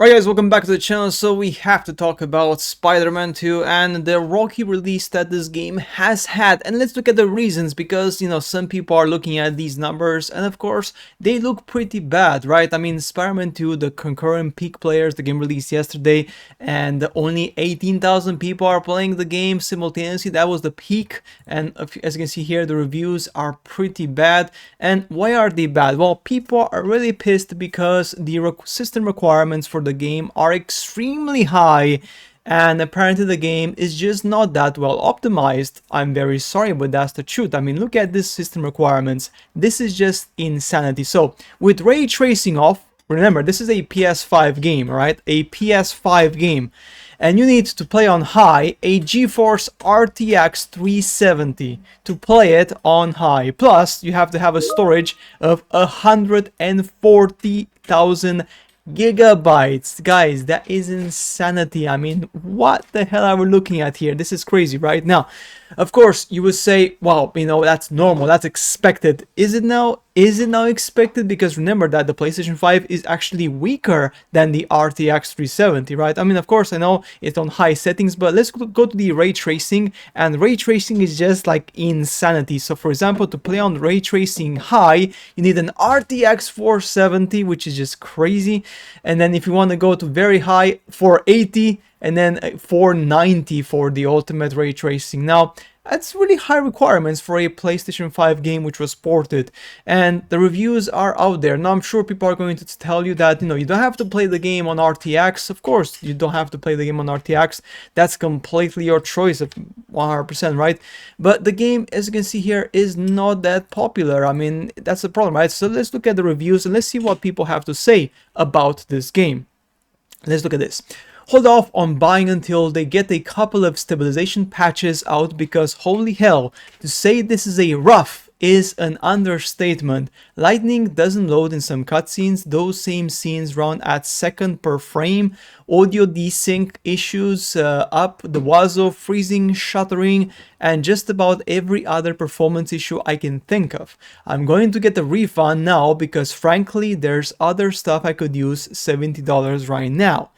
Alright guys, welcome back to the channel. So we have to talk about Spider-Man 2 and the rocky release that this game has had. And let's look at the reasons, because, some people are looking at these numbers and of course they look pretty bad, right? I mean, Spider-Man 2, the concurrent peak players, the game released yesterday, and only 18,000 people are playing the game simultaneously. That was the peak, and as you can see here, the reviews are pretty bad. And why are they bad? Well, people are really pissed because the system requirements for the game are extremely high, and apparently the game is just not that well optimized. I'm very sorry, but that's the truth. I mean, look at this system requirements. This is just insanity. So with ray tracing off, remember this is a PS5 game, right? A PS5 game, and you need to play on high a GeForce RTX 370 to play it on high. Plus you have to have a storage of 140,000 gigabytes. Guys, that is insanity. I mean, what the hell are we looking at here? This is crazy. Right now, of course you would say, well, that's normal, that's expected. Is it now expected? Because remember that the PlayStation 5 is actually weaker than the RTX 370, right? I mean, of course I know it's on high settings, but let's go to the ray tracing, and ray tracing is just like insanity. So for example, to play on ray tracing high, you need an RTX 470, which is just crazy. And then if you want to go to very high, 480, and then 490 for the ultimate ray tracing. Now, that's really high requirements for a PlayStation 5 game which was ported, and the reviews are out there. Now I'm sure people are going to tell you that you don't have to play the game on RTX. Of course you don't have to play the game on RTX. That's completely your choice of 100%, right? But the game, as you can see here, is not that popular. I mean, that's the problem, right? So let's look at the reviews and let's see what people have to say about this game. Let's look at this. Hold off on buying until they get a couple of stabilization patches out, because holy hell, to say this is a rough is an understatement. Lightning doesn't load in some cutscenes, those same scenes run at second per frame, audio desync issues up the wazoo, freezing, shuttering, and just about every other performance issue I can think of. I'm going to get a refund now because frankly there's other stuff I could use $70 right now.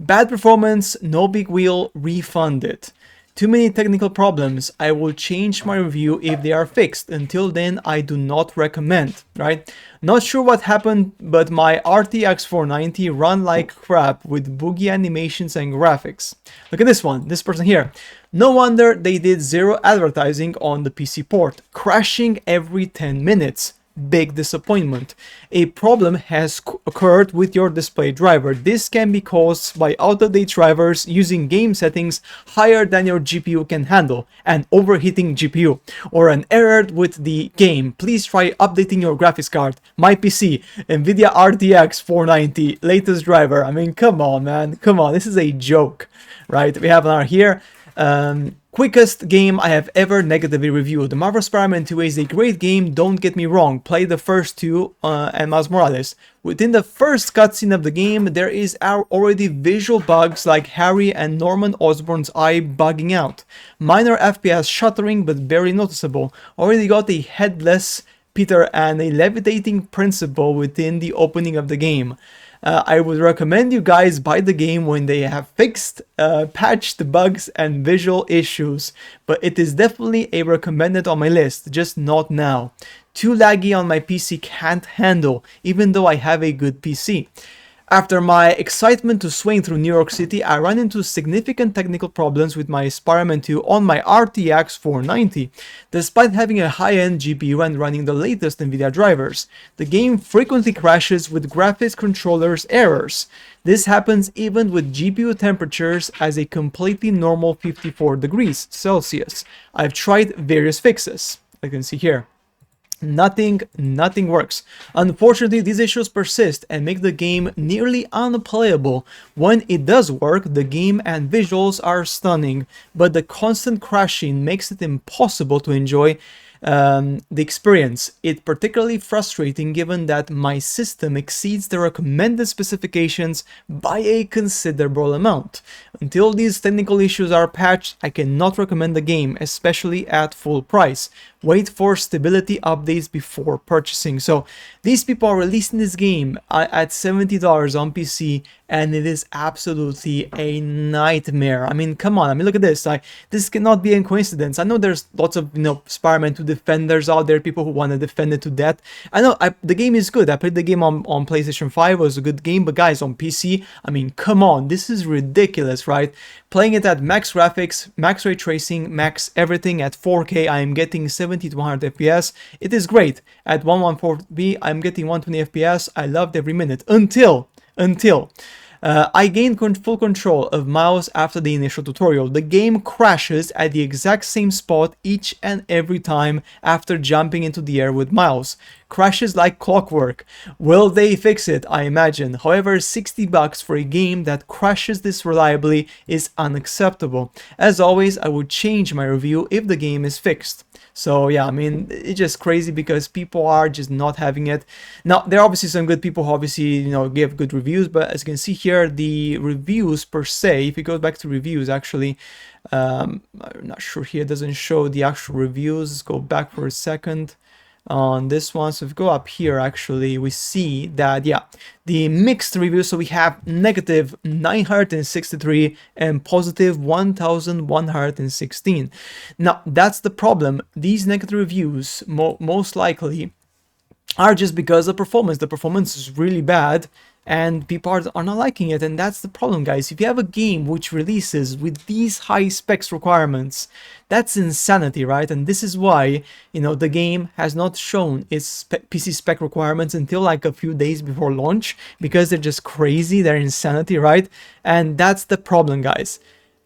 Bad performance, no big wheel, refund it. Too many technical problems, I will change my review if they are fixed. Until then, I do not recommend, right? Not sure what happened, but my RTX 490 run like crap with boogie animations and graphics. Look at this one, this person here. No wonder they did zero advertising on the PC port, crashing every 10 minutes. Big disappointment. A problem has occurred with your display driver. This can be caused by out-of-date drivers using game settings higher than your GPU can handle, an overheating GPU, or an error with the game. Please try updating your graphics card. My PC, NVIDIA RTX 490, latest driver. I mean, come on, man, come on, this is a joke, right? We have another here. Quickest game I have ever negatively reviewed. The Marvel Spider-Man 2 is a great game, don't get me wrong. Play the first two and Miles Morales. Within the first cutscene of the game, there is already visual bugs like Harry and Norman Osborn's eye bugging out. Minor FPS shuttering, but very noticeable. Already got a headless Peter and a levitating principal within the opening of the game. I would recommend you guys buy the game when they have fixed, patched the bugs and visual issues, but it is definitely a recommended on my list, just not now. Too laggy on my PC, can't handle, even though I have a good PC. After my excitement to swing through New York City, I ran into significant technical problems with my Spider-Man 2 on my RTX 490. Despite having a high-end GPU and running the latest NVIDIA drivers, the game frequently crashes with graphics controllers errors. This happens even with GPU temperatures as a completely normal 54 degrees Celsius. I've tried various fixes, you can see here. Nothing works. Unfortunately, these issues persist and make the game nearly unplayable. When it does work, the game and visuals are stunning, but the constant crashing makes it impossible to enjoy the experience. It's particularly frustrating given that my system exceeds the recommended specifications by a considerable amount. Until these technical issues are patched, I cannot recommend the game, especially at full price. Wait for stability updates before purchasing. So these people are releasing this game at $70 on PC, and it is absolutely a nightmare. I mean, come on. I mean, look at this. This cannot be a coincidence. I know there's lots of, Spider-Man 2 defenders out there, people who want to defend it to death. I know the game is good. I played the game on PlayStation 5. It was a good game, but guys, on PC, I mean, come on. This is ridiculous, right? Playing it at max graphics, max ray tracing, max everything at 4K, I am getting 70 to 100 FPS. It is great. At 114p, I'm getting 120 FPS. I loved every minute until I gained full control of mouse after the initial tutorial. The game crashes at the exact same spot each and every time after jumping into the air with mouse. Crashes like clockwork. Will they fix it? I imagine. However, $60 for a game that crashes this reliably is unacceptable. As always, I would change my review if the game is fixed. So yeah, I mean, it's just crazy because people are just not having it. Now, there are obviously some good people who obviously, give good reviews, but as you can see here, the reviews per se, if you go back to reviews, actually, I'm not sure here, it doesn't show the actual reviews. Let's go back for a second on this one. So if we go up here, actually, we see that, yeah, the mixed reviews, so we have negative 963 and positive 1116. Now, that's the problem. These negative reviews most likely are just because of performance. The performance is really bad and people are not liking it, and that's the problem, guys. If you have a game which releases with these high specs requirements, that's insanity, right? And this is why, the game has not shown its PC spec requirements until like a few days before launch, because they're just crazy, they're insanity, right? And that's the problem, guys.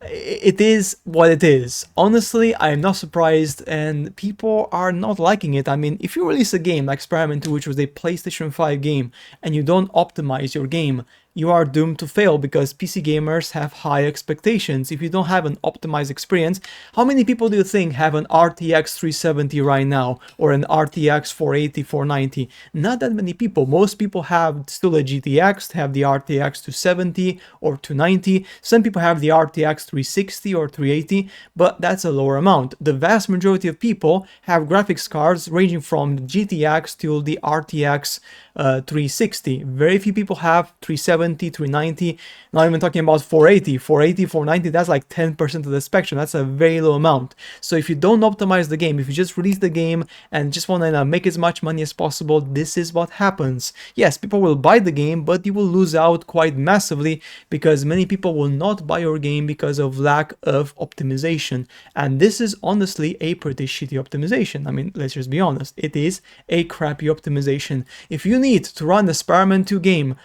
It is what it is. Honestly, I'm not surprised, and people are not liking it. I mean, if you release a game like Spider-Man 2, which was a PlayStation 5 game, and you don't optimize your game, you are doomed to fail, because PC gamers have high expectations. If you don't have an optimized experience, how many people do you think have an RTX 370 right now, or an RTX 480, 490? Not that many people. Most people have still a GTX, have the RTX 270 or 290. Some people have the RTX 360 or 380, but that's a lower amount. The vast majority of people have graphics cards ranging from the GTX to the RTX 360. Very few people have 370, 390, not even talking about 480, 490, that's like 10% of the spectrum. That's a very low amount. So if you don't optimize the game, if you just release the game and just want to make as much money as possible, this is what happens. Yes, people will buy the game, but you will lose out quite massively, because many people will not buy your game because of lack of optimization. And this is honestly a pretty shitty optimization. I mean, let's just be honest, it is a crappy optimization. If you need to run the Spider-Man 2 game,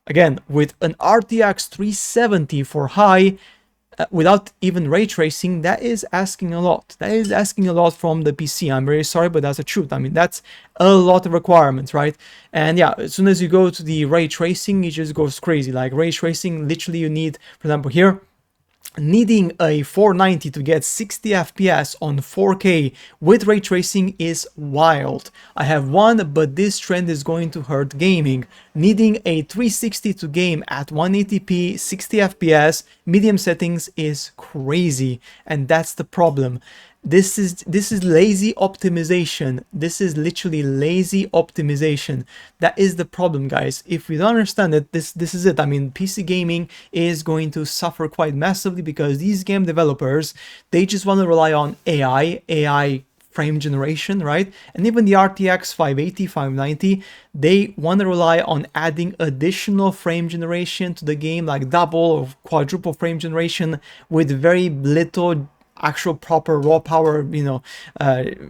again, with an RTX 370 for high, without even ray tracing, that is asking a lot. That is asking a lot from the PC. I'm very sorry, but that's the truth. I mean, that's a lot of requirements, right? And yeah, as soon as you go to the ray tracing, it just goes crazy. Like ray tracing, literally you need, for example, here, needing a 490 to get 60 FPS on 4K with ray tracing is wild. I have one, but this trend is going to hurt gaming. Needing a 360 to game at 180p 60 FPS medium settings is crazy, and that's the problem. This is lazy optimization. This is literally lazy optimization. That is the problem, guys. If we don't understand it, this is it. I mean, PC gaming is going to suffer quite massively, because these game developers, they just want to rely on AI frame generation, right? And even the RTX 580, 590, they want to rely on adding additional frame generation to the game, like double or quadruple frame generation with very little actual proper raw power,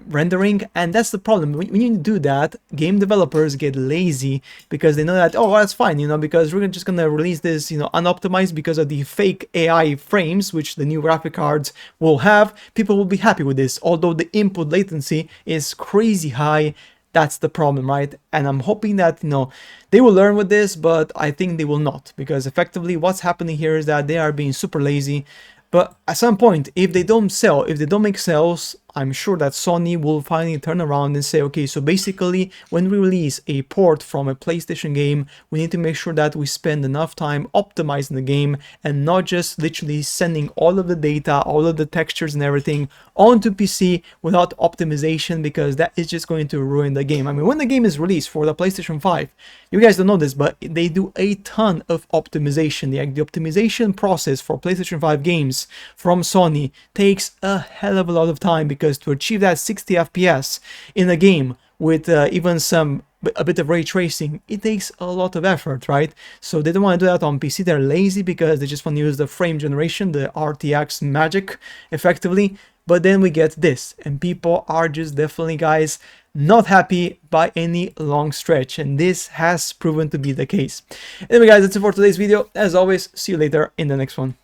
rendering. And that's the problem. When you do that, game developers get lazy, because they know that, oh, well, that's fine, because we're just gonna release this, unoptimized, because of the fake AI frames which the new graphic cards will have. People will be happy with this, although the input latency is crazy high. That's the problem, right? And I'm hoping that, they will learn with this, but I think they will not, because effectively what's happening here is that they are being super lazy. But at some point, if they don't sell, if they don't make sales, I'm sure that Sony will finally turn around and say, okay, so basically when we release a port from a PlayStation game, we need to make sure that we spend enough time optimizing the game and not just literally sending all of the data, all of the textures and everything onto PC without optimization, because that is just going to ruin the game. I mean, when the game is released for the PlayStation 5, you guys don't know this, but they do a ton of optimization. The optimization process for PlayStation 5 games from Sony takes a hell of a lot of time, because to achieve that 60 FPS in a game with even a bit of ray tracing, it takes a lot of effort, right? So they don't want to do that on PC. They're lazy because they just want to use the frame generation, the RTX magic, effectively. But then we get this, and people are just definitely, guys, not happy by any long stretch, and this has proven to be the case. Anyway, guys, that's it for today's video. As always, see you later in the next one.